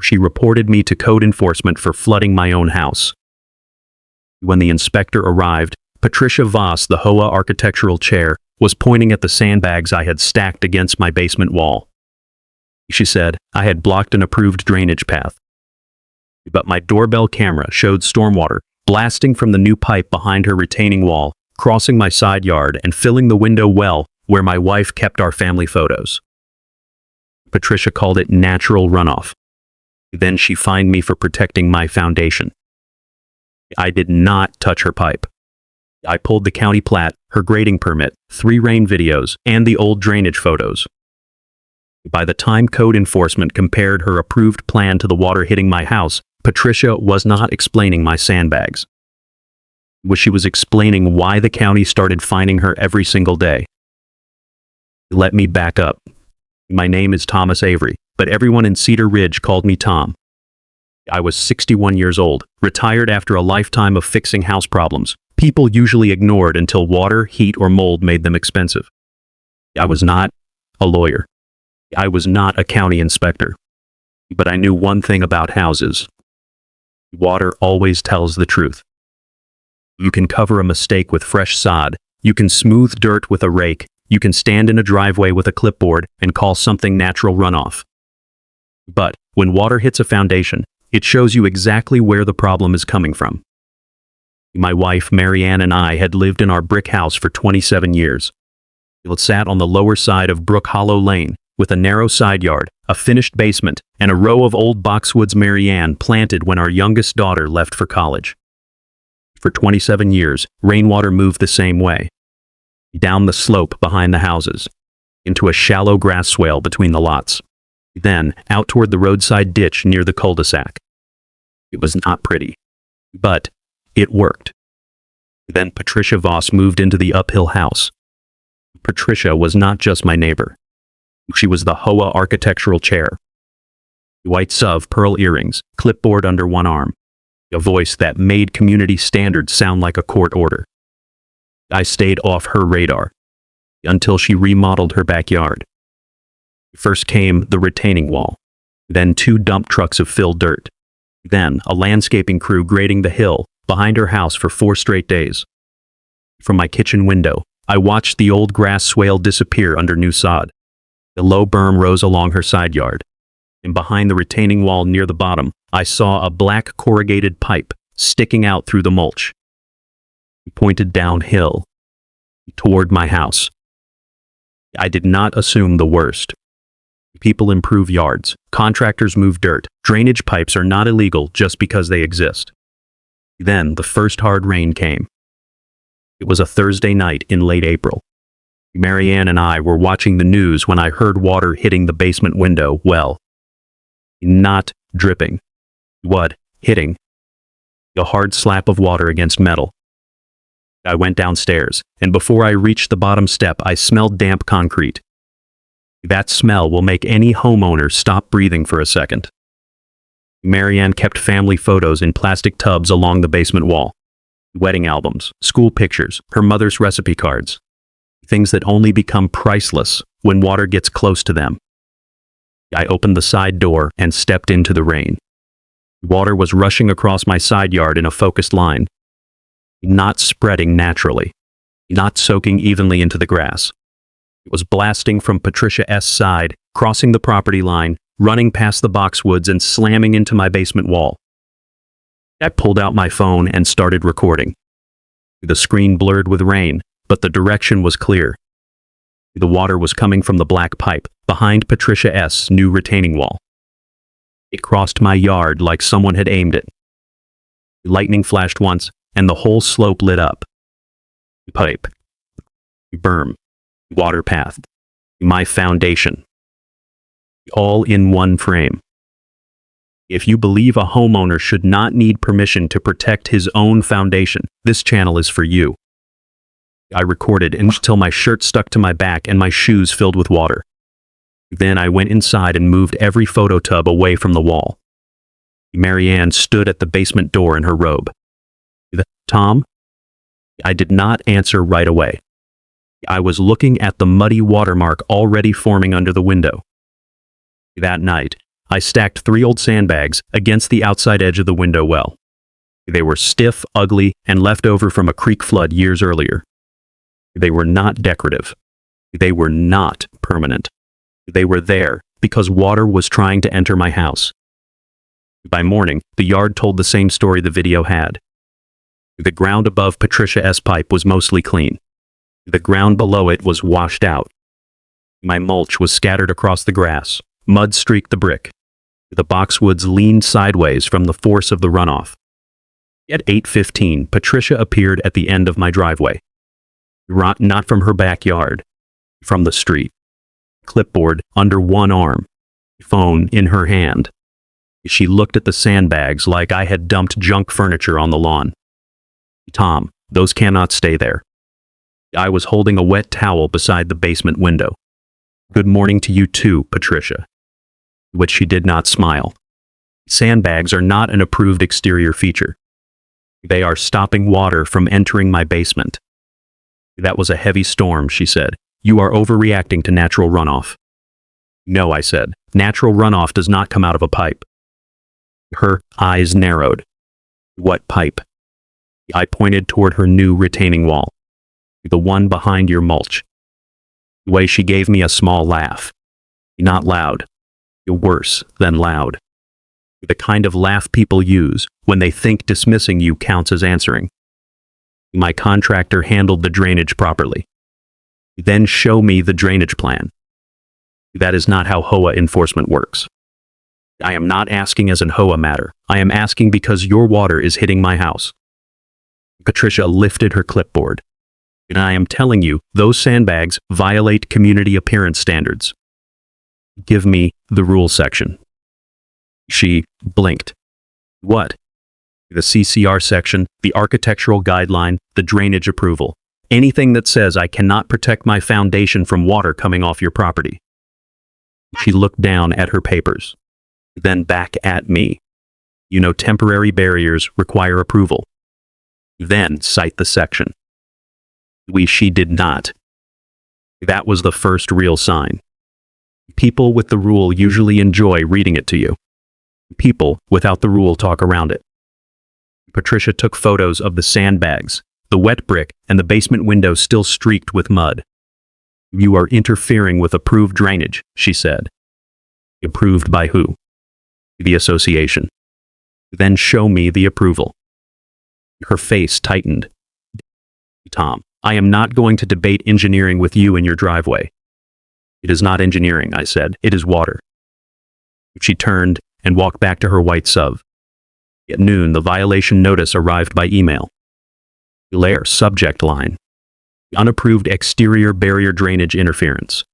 She reported me to code enforcement for flooding my own house. When the inspector arrived, Patricia Voss, the HOA architectural chair, was pointing at the sandbags I had stacked against my basement wall. She said I had blocked an approved drainage path. But my doorbell camera showed stormwater blasting from the new pipe behind her retaining wall, crossing my side yard and filling the window well where my wife kept our family photos. Patricia called it natural runoff. Then she fined me for protecting my foundation. I did not touch her pipe. I pulled the county plat, her grading permit, 3 rain videos, and the old drainage photos. By the time code enforcement compared her approved plan to the water hitting my house, Patricia was not explaining my sandbags. She was explaining why the county started fining her every single day. Let me back up. My name is Thomas Avery, but everyone in Cedar Ridge called me Tom. I was 61 years old, retired after a lifetime of fixing house problems. People usually ignored until water, heat, or mold made them expensive. I was not a lawyer. I was not a county inspector. But I knew one thing about houses. Water always tells the truth. You can cover a mistake with fresh sod. You can smooth dirt with a rake. You can stand in a driveway with a clipboard and call something natural runoff. But when water hits a foundation, it shows you exactly where the problem is coming from. My wife, Marianne, and I had lived in our brick house for 27 years. It sat on the lower side of Brook Hollow Lane, with a narrow side yard, a finished basement, and a row of old boxwoods Marianne planted when our youngest daughter left for college. For 27 years, rainwater moved the same way. Down the slope behind the houses, into a shallow grass swale between the lots, then out toward the roadside ditch near the cul-de-sac. It was not pretty, but it worked. Then Patricia Voss moved into the uphill house. Patricia was not just my neighbor. She was the HOA architectural chair. White suv pearl earrings, clipboard under one arm. A voice that made community standards sound like a court order. I stayed off her radar until she remodeled her backyard. First came the retaining wall, then 2 dump trucks of filled dirt, then a landscaping crew grading the hill behind her house for 4 straight days. From my kitchen window, I watched the old grass swale disappear under new sod. The low berm rose along her side yard, and behind the retaining wall near the bottom, I saw a black corrugated pipe sticking out through the mulch. It pointed downhill, toward my house. I did not assume the worst. People improve yards, contractors move dirt, drainage pipes are not illegal just because they exist. Then the first hard rain came. It was a Thursday night in late April. Marianne and I were watching the news when I heard water hitting the basement window well. Not dripping. What? Hitting. A hard slap of water against metal. I went downstairs, and before I reached the bottom step, I smelled damp concrete. That smell will make any homeowner stop breathing for a second. Marianne kept family photos in plastic tubs along the basement wall. Wedding albums, school pictures, her mother's recipe cards. Things that only become priceless when water gets close to them. I opened the side door and stepped into the rain. Water was rushing across my side yard in a focused line. Not spreading naturally, not soaking evenly into the grass. It was blasting from Patricia S.'s side, crossing the property line, running past the boxwoods and slamming into my basement wall. I pulled out my phone and started recording. The screen blurred with rain, but the direction was clear. The water was coming from the black pipe behind Patricia S.'s new retaining wall. It crossed my yard like someone had aimed it. Lightning flashed once, and the whole slope lit up. Pipe, berm, water path, my foundation. All in one frame. If you believe a homeowner should not need permission to protect his own foundation, this channel is for you. I recorded until my shirt stuck to my back and my shoes filled with water. Then I went inside and moved every photo tub away from the wall. Marianne stood at the basement door in her robe. Tom? I did not answer right away. I was looking at the muddy watermark already forming under the window. That night, I stacked 3 old sandbags against the outside edge of the window well. They were stiff, ugly, and left over from a creek flood years earlier. They were not decorative. They were not permanent. They were there because water was trying to enter my house. By morning, the yard told the same story the video had. The ground above Patricia S. pipe was mostly clean. The ground below it was washed out. My mulch was scattered across the grass. Mud streaked the brick. The boxwoods leaned sideways from the force of the runoff. At 8:15, Patricia appeared at the end of my driveway. Not from her backyard, from the street. Clipboard under one arm, phone in her hand. She looked at the sandbags like I had dumped junk furniture on the lawn. Tom, those cannot stay there. I was holding a wet towel beside the basement window. Good morning to you too, Patricia. Which she did not smile. Sandbags are not an approved exterior feature. They are stopping water from entering my basement. That was a heavy storm, she said. You are overreacting to natural runoff. No, I said. Natural runoff does not come out of a pipe. Her eyes narrowed. What pipe? I pointed toward her new retaining wall. The one behind your mulch. The way she gave me a small laugh. Not loud. Worse than loud. The kind of laugh people use when they think dismissing you counts as answering. My contractor handled the drainage properly. Then show me the drainage plan. That is not how HOA enforcement works. I am not asking as an HOA matter. I am asking because your water is hitting my house. Patricia lifted her clipboard. And I am telling you, those sandbags violate community appearance standards. Give me the rule section. She blinked. What? The CCR section, the architectural guideline, the drainage approval. Anything that says I cannot protect my foundation from water coming off your property. She looked down at her papers, then back at me. You know, temporary barriers require approval. Then cite the section. She did not. That was the first real sign. People with the rule usually enjoy reading it to you. People without the rule talk around it. Patricia took photos of the sandbags, the wet brick, and the basement window still streaked with mud. You are interfering with approved drainage, she said. Approved by who? The association. Then show me the approval. Her face tightened. Tom, I am not going to debate engineering with you in your driveway. It is not engineering, I said. It is water. She turned and walked back to her white SUV. At noon, the violation notice arrived by email. Layer subject line. Unapproved exterior barrier drainage interference.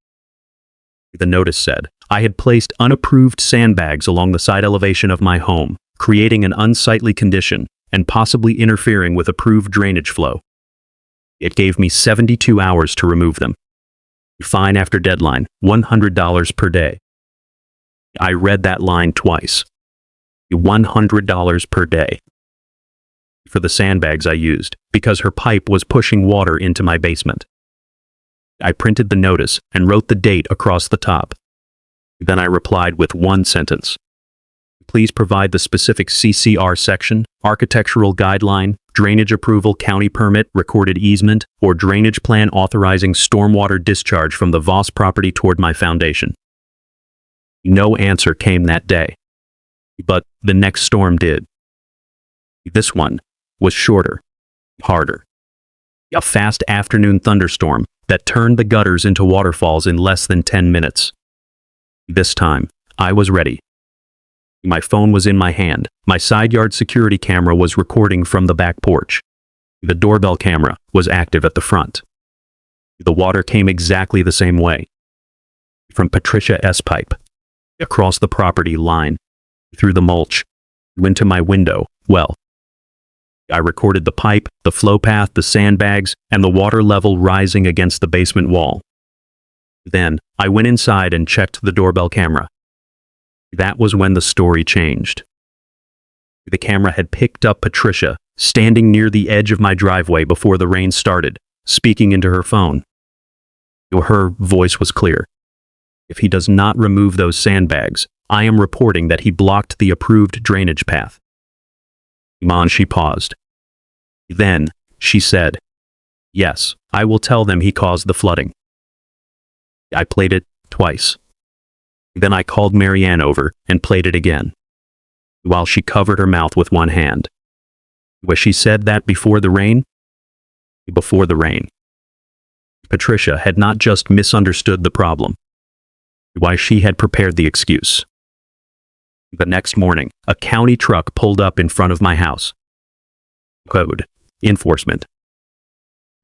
The notice said, I had placed unapproved sandbags along the side elevation of my home, creating an unsightly condition and possibly interfering with approved drainage flow. It gave me 72 hours to remove them. Fine after deadline, $100 per day. I read that line twice. $100 per day. For the sandbags I used, because her pipe was pushing water into my basement. I printed the notice and wrote the date across the top. Then I replied with one sentence. Please provide the specific CCR section, architectural guideline, drainage approval, county permit, recorded easement, or drainage plan authorizing stormwater discharge from the Voss property toward my foundation. No answer came that day. But the next storm did. This one was shorter, harder. A fast afternoon thunderstorm that turned the gutters into waterfalls in less than 10 minutes. This time, I was ready. My phone was in my hand. My side yard security camera was recording from the back porch. The doorbell camera was active at the front. The water came exactly the same way. From Patricia S. pipe, across the property line, through the mulch, into my window, well. I recorded the pipe, the flow path, the sandbags, and the water level rising against the basement wall. Then, I went inside and checked the doorbell camera. That was when the story changed. The camera had picked up Patricia, standing near the edge of my driveway before the rain started, speaking into her phone. Her voice was clear. If he does not remove those sandbags, I am reporting that he blocked the approved drainage path. She paused. Then, she said, yes, I will tell them he caused the flooding. I played it twice. Then I called Marianne over and played it again, while she covered her mouth with one hand. Was she said that before the rain? Before the rain. Patricia had not just misunderstood the problem. Why, she had prepared the excuse. The next morning, a county truck pulled up in front of my house. Code enforcement.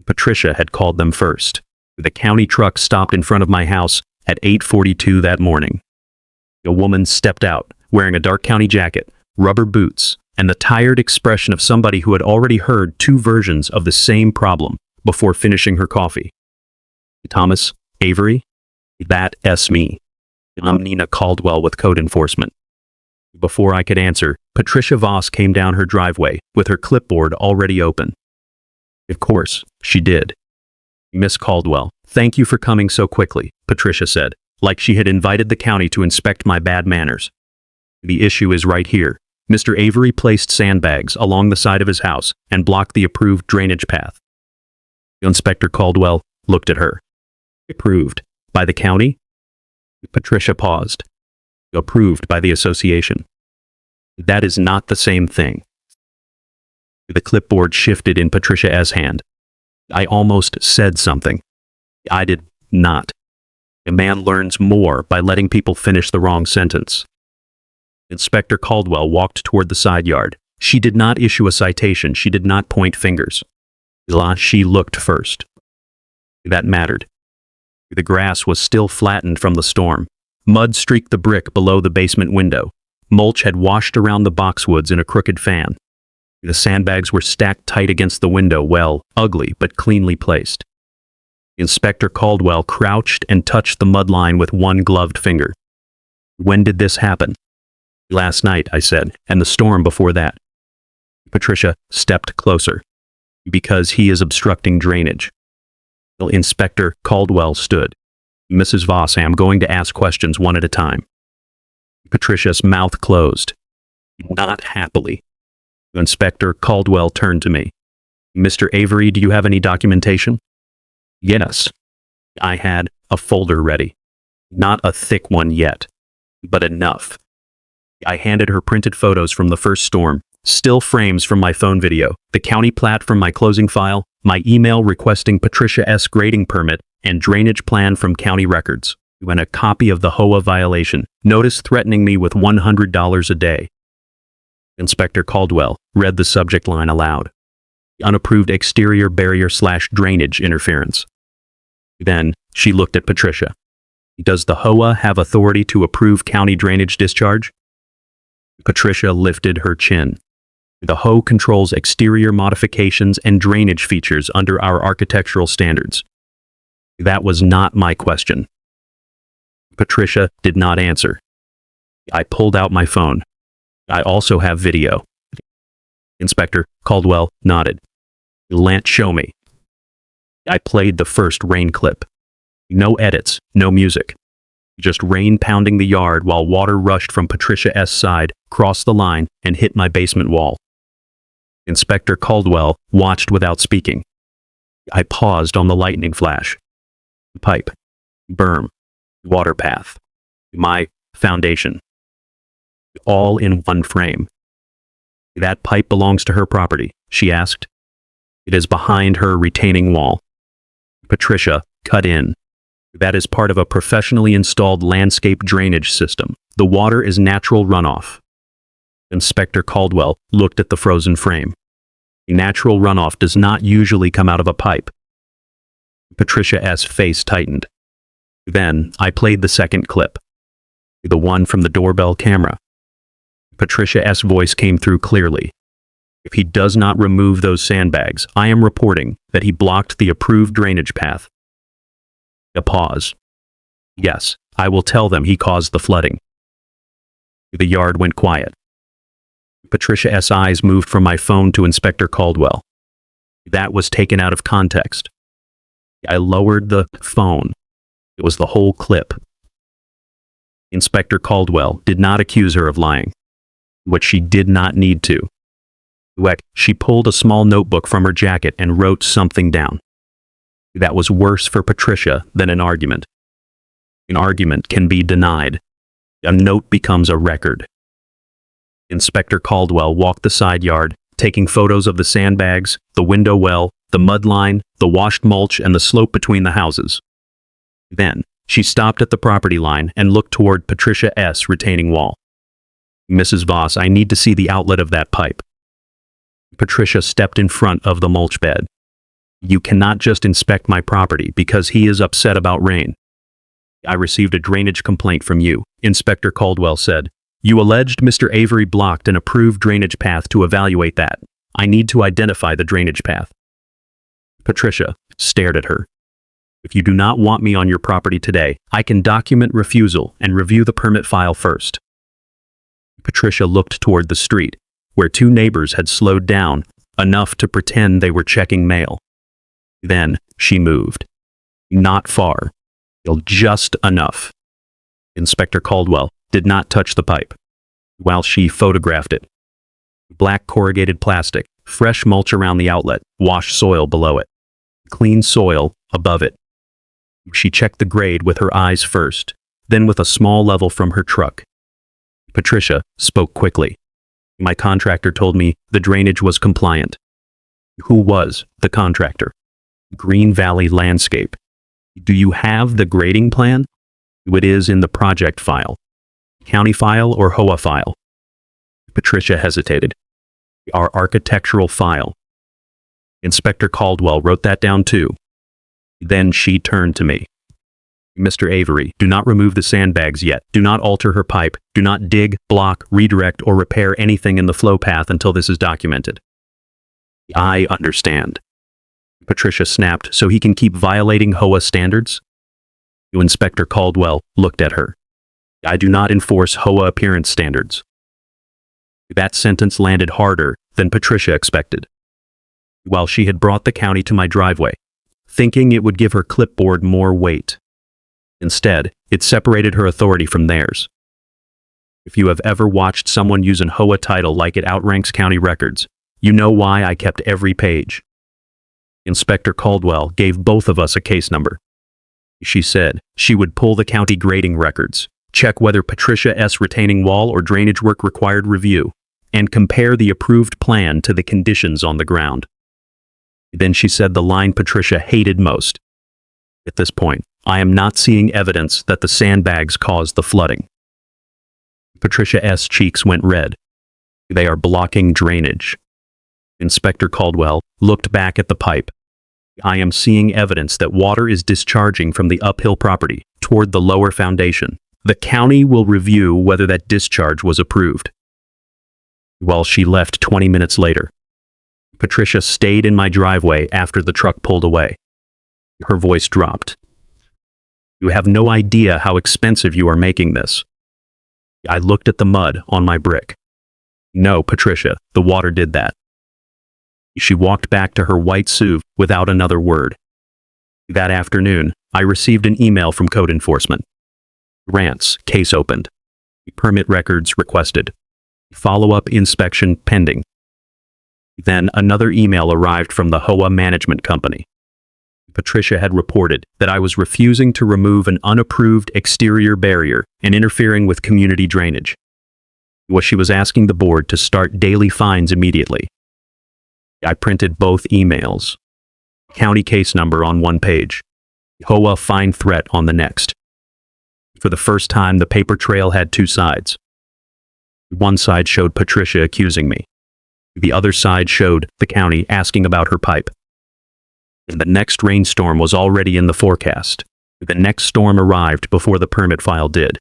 Patricia had called them first. The county truck stopped in front of my house at 8:42 that morning. A woman stepped out, wearing a dark county jacket, rubber boots, and the tired expression of somebody who had already heard two versions of the same problem before finishing her coffee. Thomas, Avery? That's me. I'm Nina Caldwell with Code Enforcement. Before I could answer, Patricia Voss came down her driveway with her clipboard already open. Of course, she did. Miss Caldwell, thank you for coming so quickly, Patricia said, like she had invited the county to inspect my bad manners. The issue is right here. Mr. Avery placed sandbags along the side of his house and blocked the approved drainage path. Inspector Caldwell looked at her. Approved by the county? Patricia paused. Approved by the association. That is not the same thing. The clipboard shifted in Patricia's hand. I almost said something. I did not. A man learns more by letting people finish the wrong sentence. Inspector Caldwell walked toward the side yard. She did not issue a citation. She did not point fingers. She looked first. That mattered. The grass was still flattened from the storm. Mud streaked the brick below the basement window. Mulch had washed around the boxwoods in a crooked fan. The sandbags were stacked tight against the window, well, ugly but cleanly placed. Inspector Caldwell crouched and touched the mud line with one gloved finger. When did this happen? Last night, I said, and the storm before that. Patricia stepped closer. Because he is obstructing drainage. Inspector Caldwell stood. Mrs. Voss, I am going to ask questions one at a time. Patricia's mouth closed. Not happily. Inspector Caldwell turned to me. Mr. Avery, do you have any documentation? Yes. I had a folder ready. Not a thick one yet, but enough. I handed her printed photos from the first storm, still frames from my phone video, the county plat from my closing file, my email requesting Patricia's grading permit, and drainage plan from county records, and a copy of the HOA violation, notice threatening me with $100 a day. Inspector Caldwell read the subject line aloud. Unapproved exterior barrier/drainage interference. Then, she looked at Patricia. Does the HOA have authority to approve county drainage discharge? Patricia lifted her chin. The HOA controls exterior modifications and drainage features under our architectural standards. That was not my question. Patricia did not answer. I pulled out my phone. I also have video. Inspector Caldwell nodded. Lant, show me. I played the first rain clip. No edits, no music. Just rain pounding the yard while water rushed from Patricia's side, crossed the line, and hit my basement wall. Inspector Caldwell watched without speaking. I paused on the lightning flash. Pipe, berm, water path, my foundation. All in one frame. That pipe belongs to her property, she asked. It is behind her retaining wall. Patricia cut in. That is part of a professionally installed landscape drainage system. The water is natural runoff. Inspector Caldwell looked at the frozen frame. Natural runoff does not usually come out of a pipe. Patricia's face tightened. Then I played the second clip. The one from the doorbell camera. Patricia's voice came through clearly. If he does not remove those sandbags, I am reporting that he blocked the approved drainage path. A pause. Yes, I will tell them he caused the flooding. The yard went quiet. Patricia's eyes moved from my phone to Inspector Caldwell. That was taken out of context. I lowered the phone. It was the whole clip. Inspector Caldwell did not accuse her of lying, which she did not need to. She pulled a small notebook from her jacket and wrote something down. That was worse for Patricia than an argument. An argument can be denied. A note becomes a record. Inspector Caldwell walked the side yard, taking photos of the sandbags, the window well, the mud line, the washed mulch, and the slope between the houses. Then, she stopped at the property line and looked toward Patricia S. retaining wall. "Mrs. Voss, I need to see the outlet of that pipe." Patricia stepped in front of the mulch bed. "You cannot just inspect my property because he is upset about rain." "I received a drainage complaint from you," Inspector Caldwell said. "You alleged Mr. Avery blocked an approved drainage path to evaluate that. I need to identify the drainage path." Patricia stared at her. "If you do not want me on your property today, I can document refusal and review the permit file first." Patricia looked toward the street, where two neighbors had slowed down enough to pretend they were checking mail. Then she moved. Not far, just enough. Inspector Caldwell did not touch the pipe, while she photographed it. Black corrugated plastic, fresh mulch around the outlet, washed soil below it, clean soil above it. She checked the grade with her eyes first, then with a small level from her truck. Patricia spoke quickly. "My contractor told me the drainage was compliant." "Who was the contractor?" "Green Valley Landscape." "Do you have the grading plan?" "It is in the project file." "County file or HOA file?" Patricia hesitated. "Our architectural file." Inspector Caldwell wrote that down too. Then she turned to me. "Mr. Avery, do not remove the sandbags yet. Do not alter her pipe. Do not dig, block, redirect, or repair anything in the flow path until this is documented." "I understand." Patricia snapped. "So he can keep violating HOA standards?" Inspector Caldwell looked at her. "I do not enforce HOA appearance standards." That sentence landed harder than Patricia expected. While she had brought the county to my driveway, thinking it would give her clipboard more weight. Instead, it separated her authority from theirs. If you have ever watched someone use an HOA title like it outranks county records, you know why I kept every page. Inspector Caldwell gave both of us a case number. She said she would pull the county grading records, check whether Patricia S. retaining wall or drainage work required review, and compare the approved plan to the conditions on the ground. Then she said the line Patricia hated most. "At this point, I am not seeing evidence that the sandbags caused the flooding." Patricia S.'s cheeks went red. "They are blocking drainage." Inspector Caldwell looked back at the pipe. "I am seeing evidence that water is discharging from the uphill property toward the lower foundation. The county will review whether that discharge was approved." While she left 20 minutes later, Patricia stayed in my driveway after the truck pulled away. Her voice dropped. "You have no idea how expensive you are making this." I looked at the mud on my brick. "No, Patricia, the water did that." She walked back to her white SUV without another word. That afternoon, I received an email from code enforcement. Rants, case opened. Permit records requested. Follow-up inspection pending. Then another email arrived from the HOA management company. Patricia had reported that I was refusing to remove an unapproved exterior barrier and interfering with community drainage. She was asking the board to start daily fines immediately. I printed both emails. County case number on one page. HOA fine threat on the next. For the first time, the paper trail had two sides. One side showed Patricia accusing me. The other side showed the county asking about her pipe. The next rainstorm was already in the forecast. The next storm arrived before the permit file did.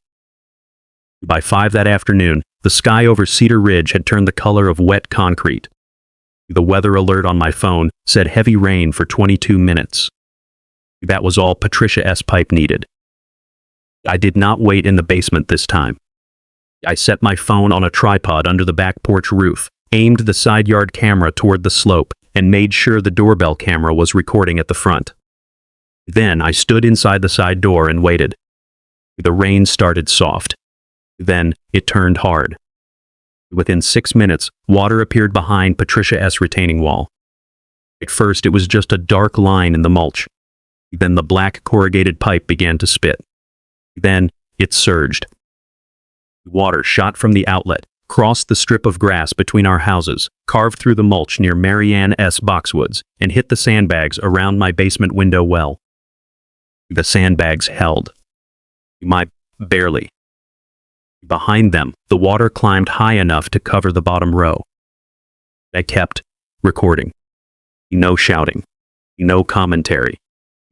By 5 that afternoon, the sky over Cedar Ridge had turned the color of wet concrete. The weather alert on my phone said heavy rain for 22 minutes. That was all Patricia S. pipe needed. I did not wait in the basement this time. I set my phone on a tripod under the back porch roof, aimed the side yard camera toward the slope, and made sure the doorbell camera was recording at the front. Then I stood inside the side door and waited. The rain started soft. Then it turned hard. Within 6 minutes, water appeared behind Patricia's retaining wall. At first, it was just a dark line in the mulch. Then the black corrugated pipe began to spit. Then it surged. Water shot from the outlet, crossed the strip of grass between our houses, carved through the mulch near Marianne S. Boxwoods, and hit the sandbags around my basement window well. The sandbags held. Barely. Behind them, the water climbed high enough to cover the bottom row. I kept recording. No shouting. No commentary.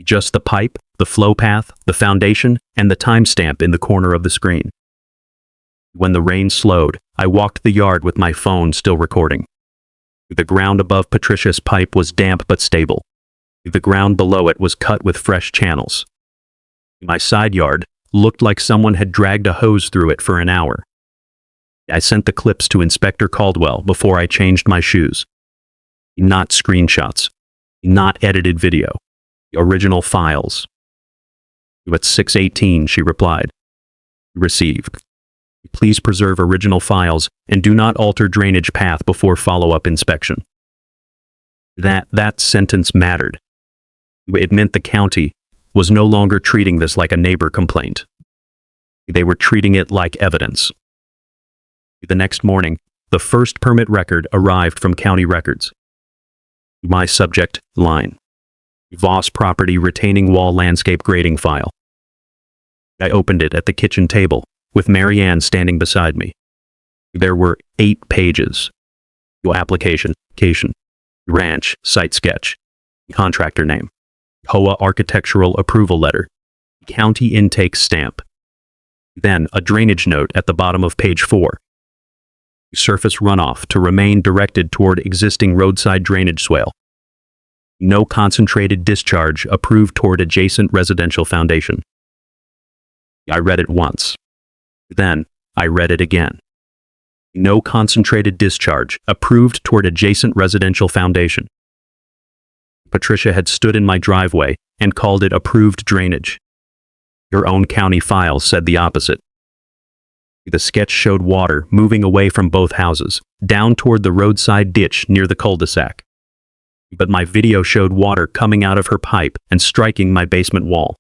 Just the pipe, the flow path, the foundation, and the timestamp in the corner of the screen. When the rain slowed, I walked the yard with my phone still recording. The ground above Patricia's pipe was damp but stable. The ground below it was cut with fresh channels. My side yard looked like someone had dragged a hose through it for an hour. I sent the clips to Inspector Caldwell before I changed my shoes. Not screenshots. Not edited video. The original files. At 6:18, she replied. Received. Please preserve original files and do not alter drainage path before follow-up inspection. That sentence mattered. It meant the county was no longer treating this like a neighbor complaint. They were treating it like evidence. The next morning, the first permit record arrived from county records. My subject line: Voss Property Retaining Wall Landscape Grading File. I opened it at the kitchen table, with Marianne standing beside me. There were 8 pages. Application, ranch, site sketch, contractor name, HOA Architectural Approval Letter, county intake stamp. Then a drainage note at the bottom of page 4. Surface runoff to remain directed toward existing roadside drainage swale. No concentrated discharge approved toward adjacent residential foundation. I read it once. Then I read it again. No concentrated discharge approved toward adjacent residential foundation. Patricia had stood in my driveway and called it approved drainage. Your own county file said the opposite. The sketch showed water moving away from both houses, down toward the roadside ditch near the cul-de-sac. But my video showed water coming out of her pipe and striking my basement wall.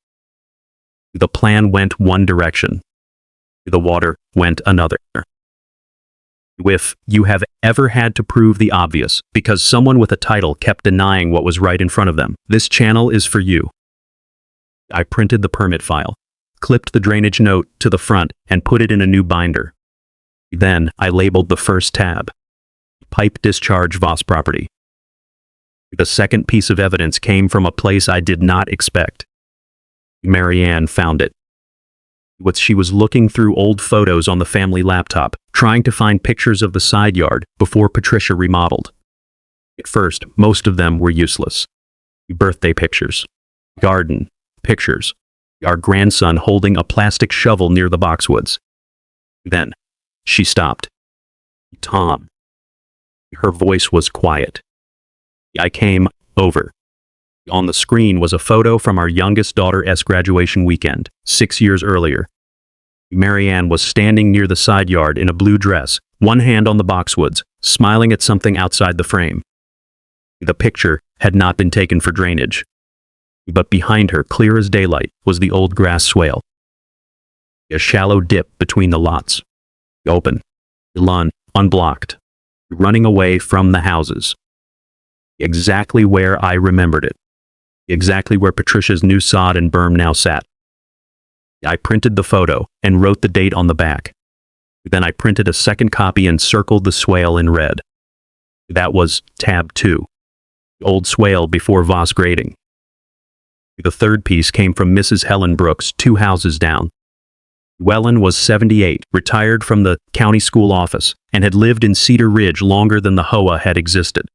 The plan went one direction. The water went another. If you have ever had to prove the obvious because someone with a title kept denying what was right in front of them, this channel is for you. I printed the permit file, clipped the drainage note to the front, and put it in a new binder. Then I labeled the first tab: Pipe Discharge Voss Property. The second piece of evidence came from a place I did not expect. Marianne found it. She was looking through old photos on the family laptop, trying to find pictures of the side yard before Patricia remodeled. At first, most of them were useless. Birthday pictures, garden pictures, our grandson holding a plastic shovel near the boxwoods. Then she stopped. Tom. Her voice was quiet. I came over. On the screen was a photo from our youngest daughter's graduation weekend, 6 years earlier. Marianne was standing near the side yard in a blue dress, one hand on the boxwoods, smiling at something outside the frame. The picture had not been taken for drainage. But behind her, clear as daylight, was the old grass swale. A shallow dip between the lots. Open. Lawn, unblocked. Running away from the houses. Exactly where I remembered it. Exactly where Patricia's new sod and berm now sat. I printed the photo and wrote the date on the back. Then I printed a second copy and circled the swale in red. That was tab 2. Old swale before Voss grading. The third piece came from Mrs. Helen Brooks, 2 houses down. Wellen was 78, retired from the county school office, and had lived in Cedar Ridge longer than the HOA had existed.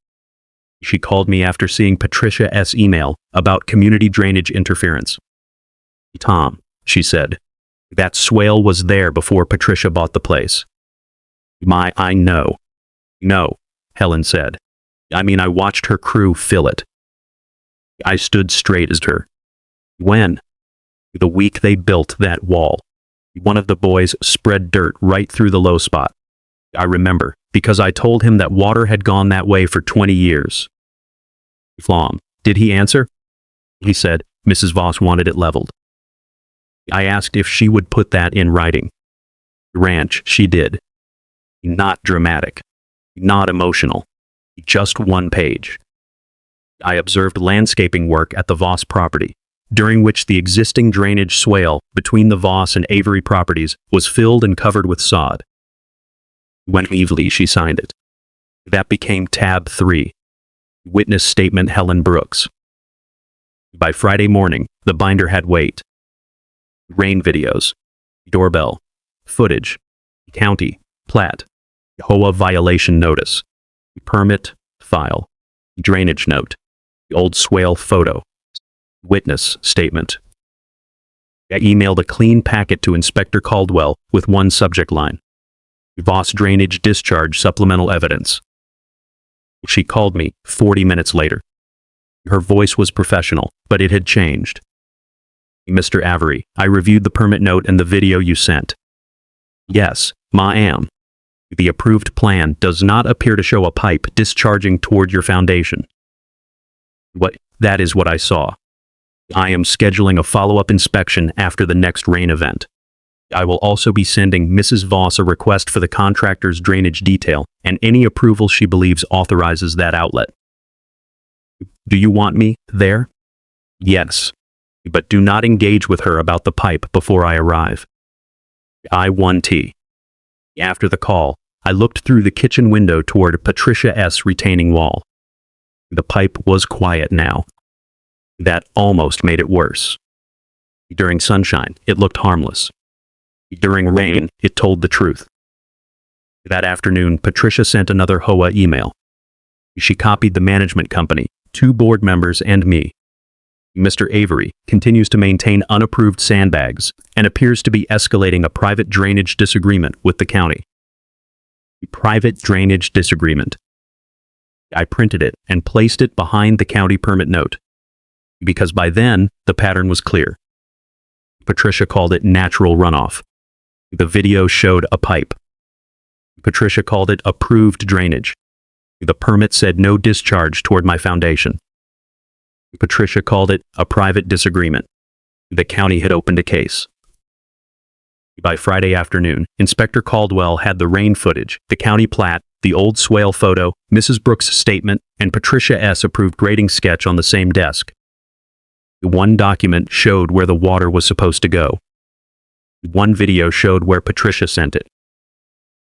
She called me after seeing Patricia's email about community drainage interference. Tom, she said, that swale was there before Patricia bought the place. I know. No, Helen said. I mean, I watched her crew fill it. I stood straight as her. When? The week they built that wall. One of the boys spread dirt right through the low spot. I remember, because I told him that water had gone that way for 20 years. Flom. Did he answer? He said Mrs. Voss wanted it leveled. I asked if she would put that in writing. Ranch, she did. Not dramatic. Not emotional. Just one page. I observed landscaping work at the Voss property, during which the existing drainage swale between the Voss and Avery properties was filled and covered with sod. When evenly she signed it. That became tab 3. Witness statement Helen Brooks. By Friday morning, the binder had weight. Rain videos. Doorbell. Footage. County. Plat. HOA violation notice. Permit. File. Drainage note. Old swale photo. Witness statement. I emailed a clean packet to Inspector Caldwell with one subject line. Voss drainage discharge supplemental evidence. She called me 40 minutes later. Her voice was professional, but it had changed. Mr. Avery, I reviewed the permit note and the video you sent. Yes, ma'am. The approved plan does not appear to show a pipe discharging toward your foundation. That is what I saw. I am scheduling a follow-up inspection after the next rain event. I will also be sending Mrs. Voss a request for the contractor's drainage detail and any approval she believes authorizes that outlet. Do you want me there? Yes. But do not engage with her about the pipe before I arrive. I-1T. After the call, I looked through the kitchen window toward Patricia S. retaining wall. The pipe was quiet now. That almost made it worse. During sunshine, it looked harmless. During rain, it told the truth. That afternoon, Patricia sent another HOA email. She copied the management company, 2 board members, and me. Mr. Avery continues to maintain unapproved sandbags and appears to be escalating a private drainage disagreement with the county. Private drainage disagreement. I printed it and placed it behind the county permit note, because by then, the pattern was clear. Patricia called it natural runoff. The video showed a pipe. Patricia called it approved drainage. The permit said no discharge toward my foundation. Patricia called it a private disagreement. The county had opened a case. By Friday afternoon, Inspector Caldwell had the rain footage, the county plat, the old swale photo, Mrs. Brooks' statement, and Patricia S. approved grading sketch on the same desk. One document showed where the water was supposed to go. One video showed where Patricia sent it.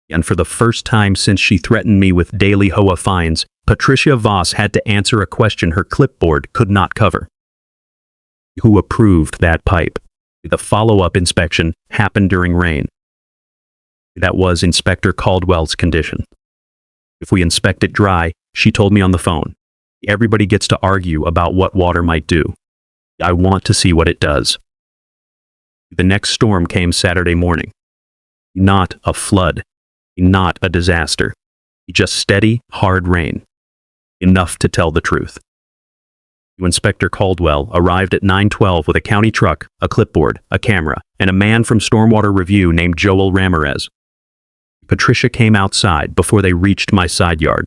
And for the first time since she threatened me with daily HOA fines, Patricia Voss had to answer a question her clipboard could not cover. Who approved that pipe? The follow-up inspection happened during rain. That was Inspector Caldwell's condition. If we inspect it dry, she told me on the phone, everybody gets to argue about what water might do. I want to see what it does. The next storm came Saturday morning. Not a flood. Not a disaster. Just steady, hard rain. Enough to tell the truth. Inspector Caldwell arrived at 9:12 with a county truck, a clipboard, a camera, and a man from Stormwater Review named Joel Ramirez. Patricia came outside before they reached my side yard.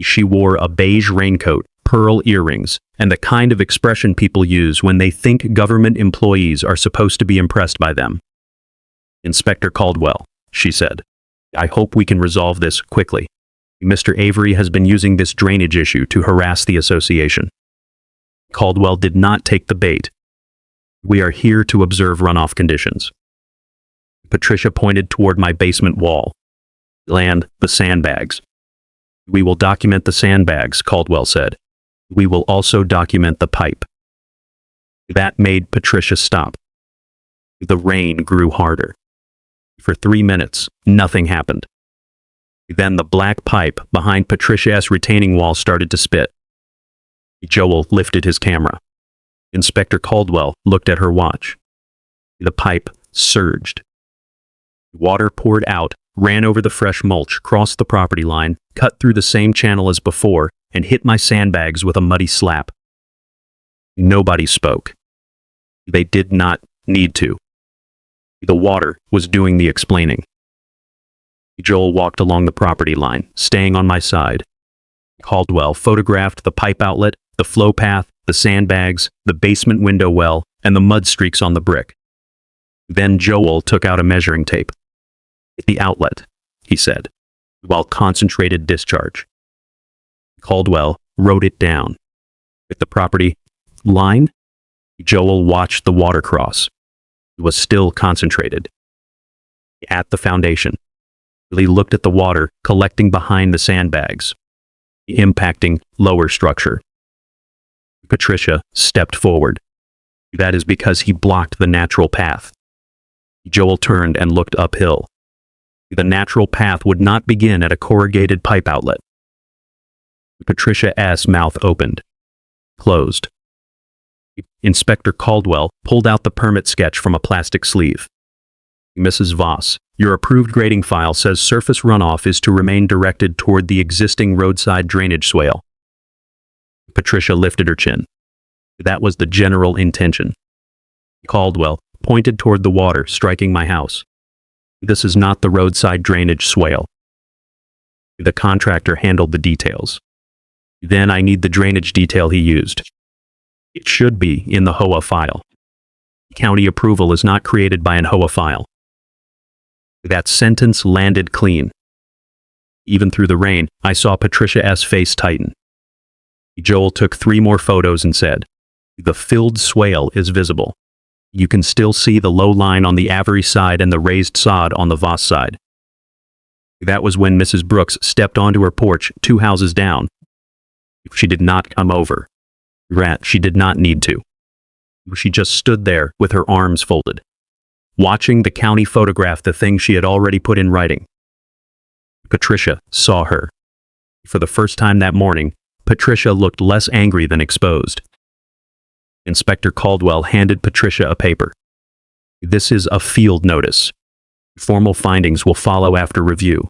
She wore a beige raincoat, pearl earrings, and the kind of expression people use when they think government employees are supposed to be impressed by them. Inspector Caldwell, she said, I hope we can resolve this quickly. Mr. Avery has been using this drainage issue to harass the association. Caldwell did not take the bait. We are here to observe runoff conditions. Patricia pointed toward my basement wall. Land the sandbags. We will document the sandbags, Caldwell said. We will also document the pipe. That made Patricia stop. The rain grew harder. For 3 minutes, nothing happened. Then the black pipe behind Patricia's retaining wall started to spit. Joel lifted his camera. Inspector Caldwell looked at her watch. The pipe surged. Water poured out, ran over the fresh mulch, crossed the property line, cut through the same channel as before, and hit my sandbags with a muddy slap. Nobody spoke. They did not need to. The water was doing the explaining. Joel walked along the property line, staying on my side. Caldwell photographed the pipe outlet, the flow path, the sandbags, the basement window well, and the mud streaks on the brick. Then Joel took out a measuring tape. "The outlet," he said, "while concentrated discharge." Caldwell wrote it down. With the property line, Joel watched the water cross. It was still concentrated. At the foundation, he looked at the water collecting behind the sandbags, impacting lower structure. Patricia stepped forward. "That is because he blocked the natural path." Joel turned and looked uphill. The natural path would not begin at a corrugated pipe outlet. Patricia's mouth opened, closed. Inspector Caldwell pulled out the permit sketch from a plastic sleeve. "Mrs. Voss, your approved grading file says surface runoff is to remain directed toward the existing roadside drainage swale." Patricia lifted her chin. "That was the general intention." Caldwell pointed toward the water striking my house. "This is not the roadside drainage swale." The contractor handled the details. "Then I need the drainage detail he used. It should be in the HOA file. County approval is not created by an HOA file." That sentence landed clean. Even through the rain, I saw Patricia's face tighten. Joel took 3 more photos and said, "The filled swale is visible. You can still see the low line on the Avery side and the raised sod on the Voss side." That was when Mrs. Brooks stepped onto her porch 2 houses down. She did not come over. She did not need to. She just stood there with her arms folded, watching the county photograph the thing she had already put in writing. Patricia saw her. For the first time that morning, Patricia looked less angry than exposed. Inspector Caldwell handed Patricia a paper. "This is a field notice. Formal findings will follow after review.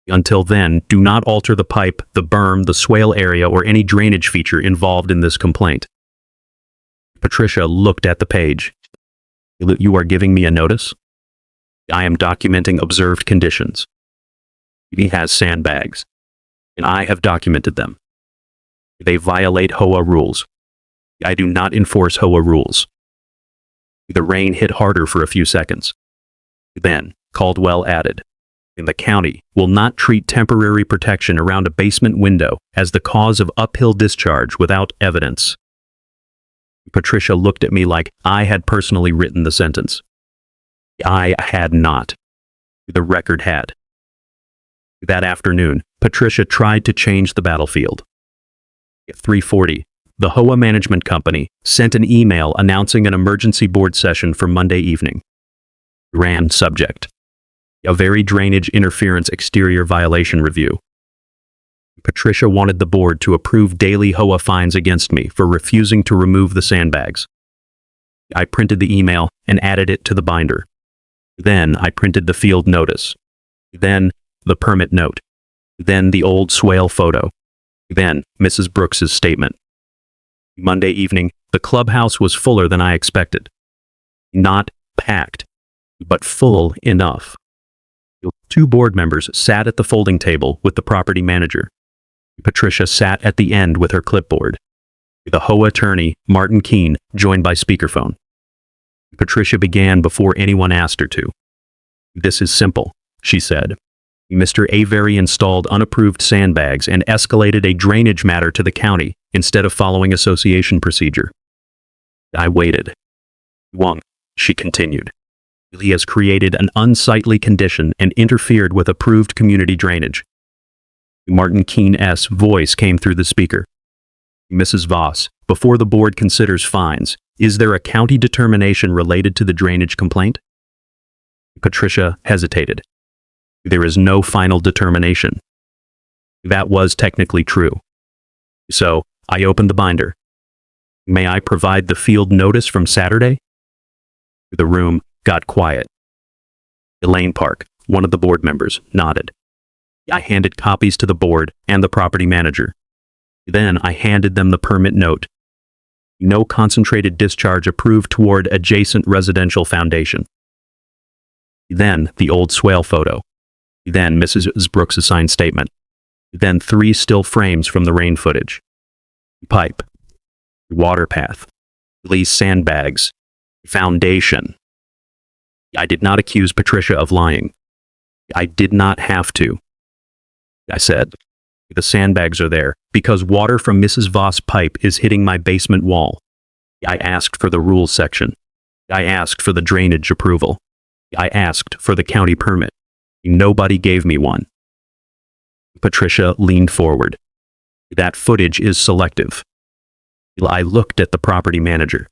Until then, do not alter the pipe, the berm, the swale area, or any drainage feature involved in this complaint." Patricia looked at the page. "You are giving me a notice?" "I am documenting observed conditions. He has sandbags, and I have documented them. They violate HOA rules. I do not enforce HOA rules." The rain hit harder for a few seconds. Then, Caldwell added, "And the county will not treat temporary protection around a basement window as the cause of uphill discharge without evidence." Patricia looked at me like I had personally written the sentence. I had not. The record had. That afternoon, Patricia tried to change the battlefield. At 3:40, the HOA management company sent an email announcing an emergency board session for Monday evening. Ran subject: a very drainage interference exterior violation review. Patricia wanted the board to approve daily HOA fines against me for refusing to remove the sandbags. I printed the email and added it to the binder. Then I printed the field notice. Then the permit note. Then the old swale photo. Then Mrs. Brooks's statement. Monday evening, the clubhouse was fuller than I expected. Not packed, but full enough. 2 board members sat at the folding table with the property manager. Patricia sat at the end with her clipboard. The HOA attorney, Martin Keene, joined by speakerphone. Patricia began before anyone asked her to. "This is simple," she said. "Mr. Avery installed unapproved sandbags and escalated a drainage matter to the county instead of following association procedure." I waited. "Wong," she continued. "He has created an unsightly condition and interfered with approved community drainage." Martin Keene's voice came through the speaker. "Mrs. Voss, before the board considers fines, is there a county determination related to the drainage complaint?" Patricia hesitated. "There is no final determination." That was technically true. So, I opened the binder. "May I provide the field notice from Saturday?" The room got quiet. Elaine Park, one of the board members, nodded. I handed copies to the board and the property manager. Then I handed them the permit note. "No concentrated discharge approved toward adjacent residential foundation." Then the old swale photo. Then Mrs. Brooks' signed statement. Then 3 still frames from the rain footage. Pipe. Water path. Release sandbags. Foundation. I did not accuse Patricia of lying. I did not have to. I said, the sandbags are there because water from Mrs. Voss' pipe is hitting my basement wall. I asked for the rules section. I asked for the drainage approval. I asked for the county permit. Nobody gave me one. Patricia leaned forward. That footage is selective. I looked at the property manager.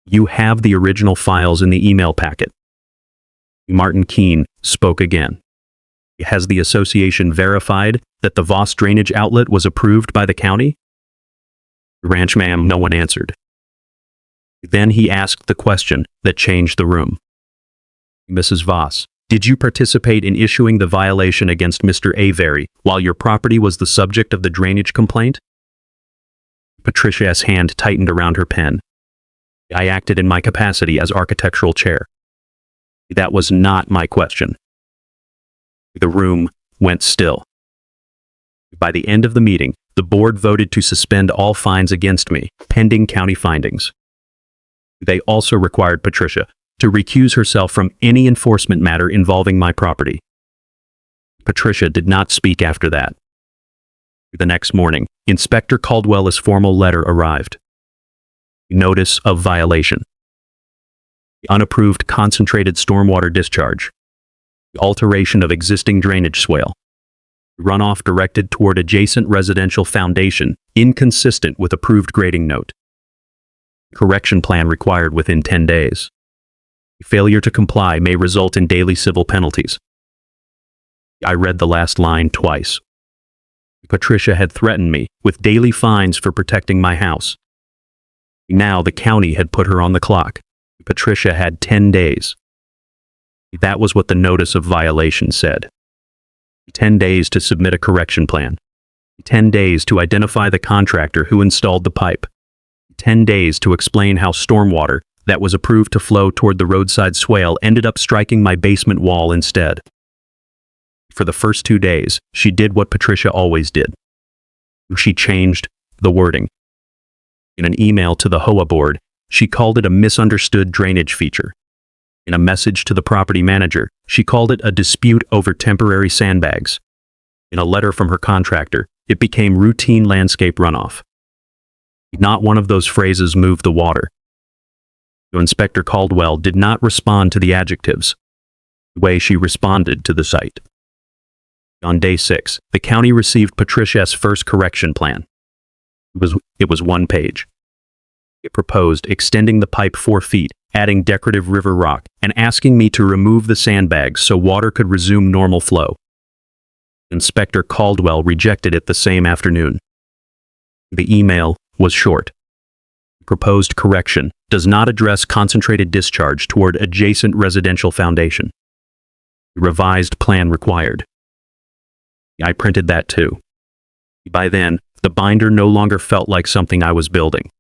You have the original files in the email packet. Martin Keene spoke again. Has the association verified that the Voss drainage outlet was approved by the county? Ranch ma'am, no one answered. Then he asked the question that changed the room. Mrs. Voss, did you participate in issuing the violation against Mr. Avery while your property was the subject of the drainage complaint? Patricia's hand tightened around her pen. I acted in my capacity as architectural chair. That was not my question. The room went still. By the end of the meeting, the board voted to suspend all fines against me, pending county findings. They also required Patricia to recuse herself from any enforcement matter involving my property. Patricia did not speak after that. The next morning, Inspector Caldwell's formal letter arrived. Notice of violation. Unapproved concentrated stormwater discharge. Alteration of existing drainage swale. Runoff directed toward adjacent residential foundation, inconsistent with approved grading note. Correction plan required within 10 days. Failure to comply may result in daily civil penalties. I read the last line twice. Patricia had threatened me with daily fines for protecting my house. Now the county had put her on the clock. Patricia had 10 days. That was what the notice of violation said. 10 days to submit a correction plan. 10 days to identify the contractor who installed the pipe. 10 days to explain how stormwater that was approved to flow toward the roadside swale ended up striking my basement wall instead. For the first 2 days, she did what Patricia always did. She changed the wording. In an email to the HOA board, she called it a misunderstood drainage feature. In a message to the property manager, she called it a dispute over temporary sandbags. In a letter from her contractor, it became routine landscape runoff. Not one of those phrases moved the water. Inspector Caldwell did not respond to the adjectives, the way she responded to the site. On day 6, the county received Patricia's first correction plan. It was 1 page. It proposed extending the pipe 4 feet, adding decorative river rock, and asking me to remove the sandbags so water could resume normal flow. Inspector Caldwell rejected it the same afternoon. The email was short. Proposed correction does not address concentrated discharge toward adjacent residential foundation. Revised plan required. I printed that too. By then, the binder no longer felt like something I was building.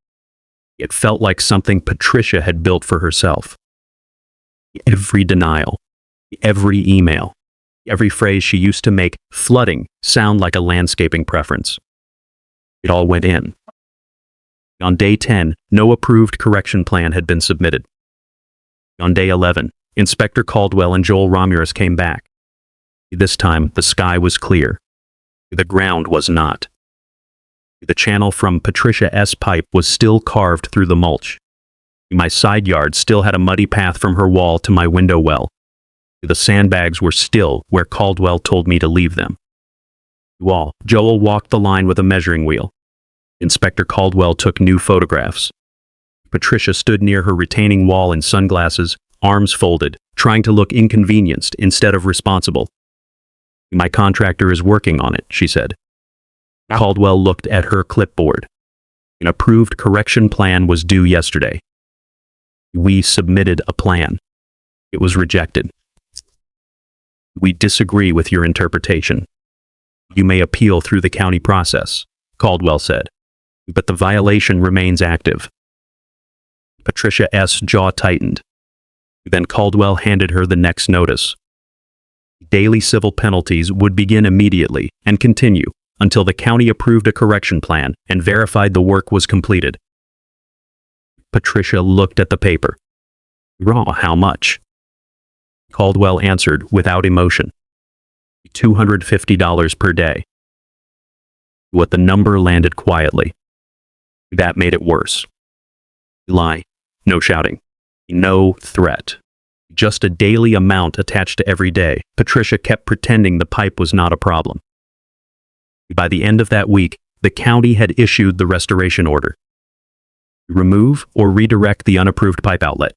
It felt like something Patricia had built for herself. Every denial, every email, every phrase she used to make flooding sound like a landscaping preference. It all went in. On day 10, no approved correction plan had been submitted. On day 11, Inspector Caldwell and Joel Ramirez came back. This time, the sky was clear. The ground was not. The channel from Patricia's pipe was still carved through the mulch. My side yard still had a muddy path from her wall to my window well. The sandbags were still where Caldwell told me to leave them. Joel walked the line with a measuring wheel. Inspector Caldwell took new photographs. Patricia stood near her retaining wall in sunglasses, arms folded, trying to look inconvenienced instead of responsible. My contractor is working on it, she said. Caldwell looked at her clipboard. An approved correction plan was due yesterday. We submitted a plan. It was rejected. We disagree with your interpretation. You may appeal through the county process, Caldwell said, but the violation remains active. Patricia's jaw tightened. Then Caldwell handed her the next notice. Daily civil penalties would begin immediately and continue until the county approved a correction plan and verified the work was completed. Patricia looked at the paper. "Raw, how much?" Caldwell answered without emotion. $250 per day. What the number landed quietly. That made it worse. Lie, no shouting, no threat. Just a daily amount attached to every day. Patricia kept pretending the pipe was not a problem. By the end of that week, the county had issued the restoration order. Remove or redirect the unapproved pipe outlet.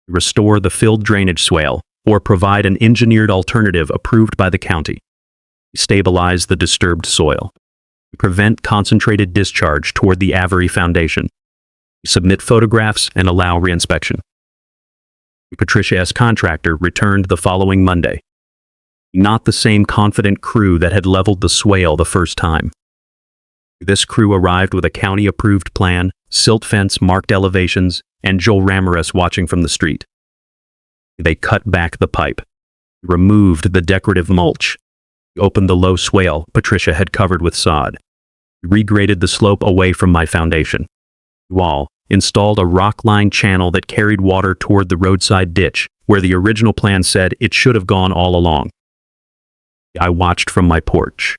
Restore the filled drainage swale, or provide an engineered alternative approved by the county. Stabilize the disturbed soil. Prevent concentrated discharge toward the Avery Foundation. Submit photographs and allow reinspection. Patricia S. contractor returned the following Monday. Not the same confident crew that had leveled the swale the first time. This crew arrived with a county-approved plan, silt fence, marked elevations, and Joel Ramirez watching from the street. They cut back the pipe, removed the decorative mulch, opened the low swale Patricia had covered with sod, regraded the slope away from my foundation wall, installed a rock-lined channel that carried water toward the roadside ditch, where the original plan said it should have gone all along. I watched from my porch.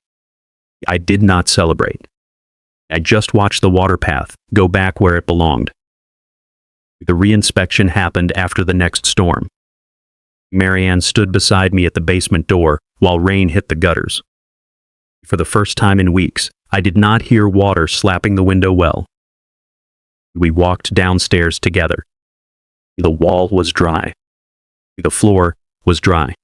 I did not celebrate. I just watched the water path go back where it belonged. The reinspection happened after the next storm. Marianne stood beside me at the basement door while rain hit the gutters. For the first time in weeks, I did not hear water slapping the window well. We walked downstairs together. The wall was dry. The floor was dry.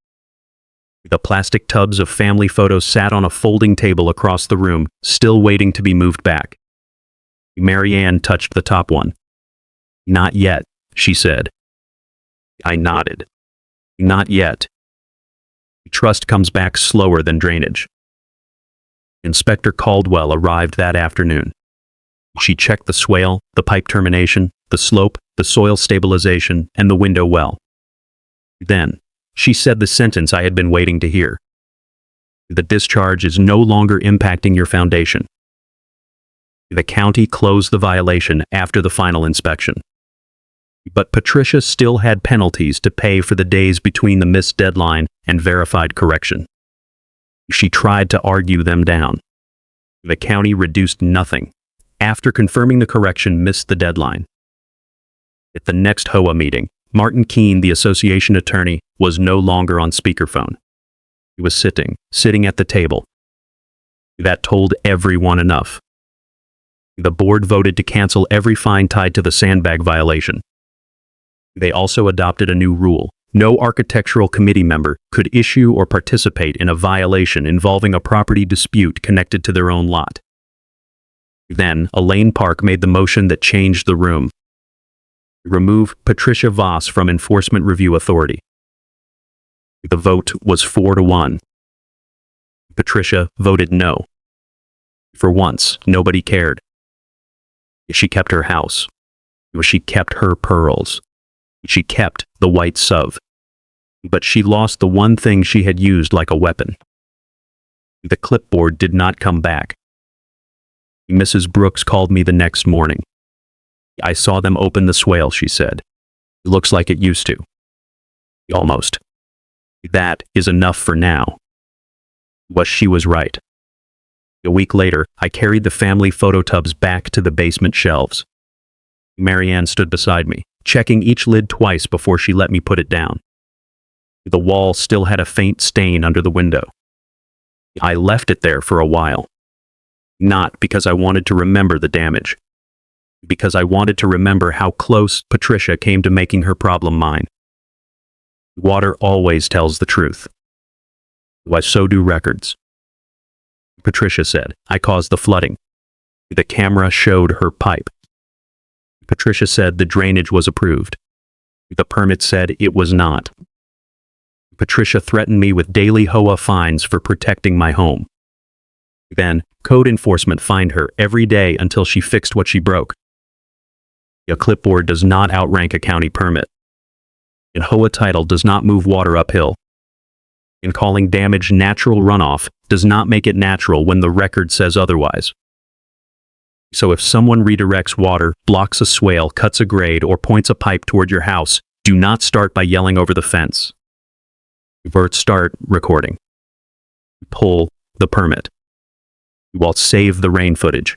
The plastic tubs of family photos sat on a folding table across the room, still waiting to be moved back. Marianne touched the top one. "Not yet," she said. I nodded. "Not yet." Trust comes back slower than drainage. Inspector Caldwell arrived that afternoon. She checked the swale, the pipe termination, the slope, the soil stabilization, and the window well. Then, she said the sentence I had been waiting to hear. "The discharge is no longer impacting your foundation." The county closed the violation after the final inspection. But Patricia still had penalties to pay for the days between the missed deadline and verified correction. She tried to argue them down. The county reduced nothing. After confirming the correction missed the deadline. At the next HOA meeting, Martin Keene, the association attorney, was no longer on speakerphone. He was sitting at the table. That told everyone enough. The board voted to cancel every fine tied to the sandbag violation. They also adopted a new rule. No architectural committee member could issue or participate in a violation involving a property dispute connected to their own lot. Then, Elaine Park made the motion that changed the room. Remove Patricia Voss from Enforcement Review Authority. The vote was 4-1. Patricia voted no. For once, nobody cared. She kept her house. She kept her pearls. She kept the white SUV. But she lost the one thing she had used like a weapon. The clipboard did not come back. Mrs. Brooks called me the next morning. "I saw them open the swale," she said. "It looks like it used to." Almost. That is enough for now. Well, she was right. A week later, I carried the family photo tubs back to the basement shelves. Marianne stood beside me, checking each lid twice before she let me put it down. The wall still had a faint stain under the window. I left it there for a while. Not because I wanted to remember the damage. Because I wanted to remember how close Patricia came to making her problem mine. Water always tells the truth. Why, so do records. Patricia said, "I caused the flooding." The camera showed her pipe. Patricia said the drainage was approved. The permit said it was not. Patricia threatened me with daily HOA fines for protecting my home. Then, code enforcement fined her every day until she fixed what she broke. A clipboard does not outrank a county permit. And HOA title does not move water uphill. And calling damage natural runoff does not make it natural when the record says otherwise. So if someone redirects water, blocks a swale, cuts a grade, or points a pipe toward your house, do not start by yelling over the fence. Start recording. Pull the permit. You will save the rain footage.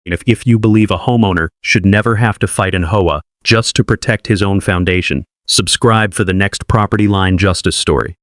And if you believe a homeowner should never have to fight in HOA just to protect his own foundation, subscribe for the next property line justice story.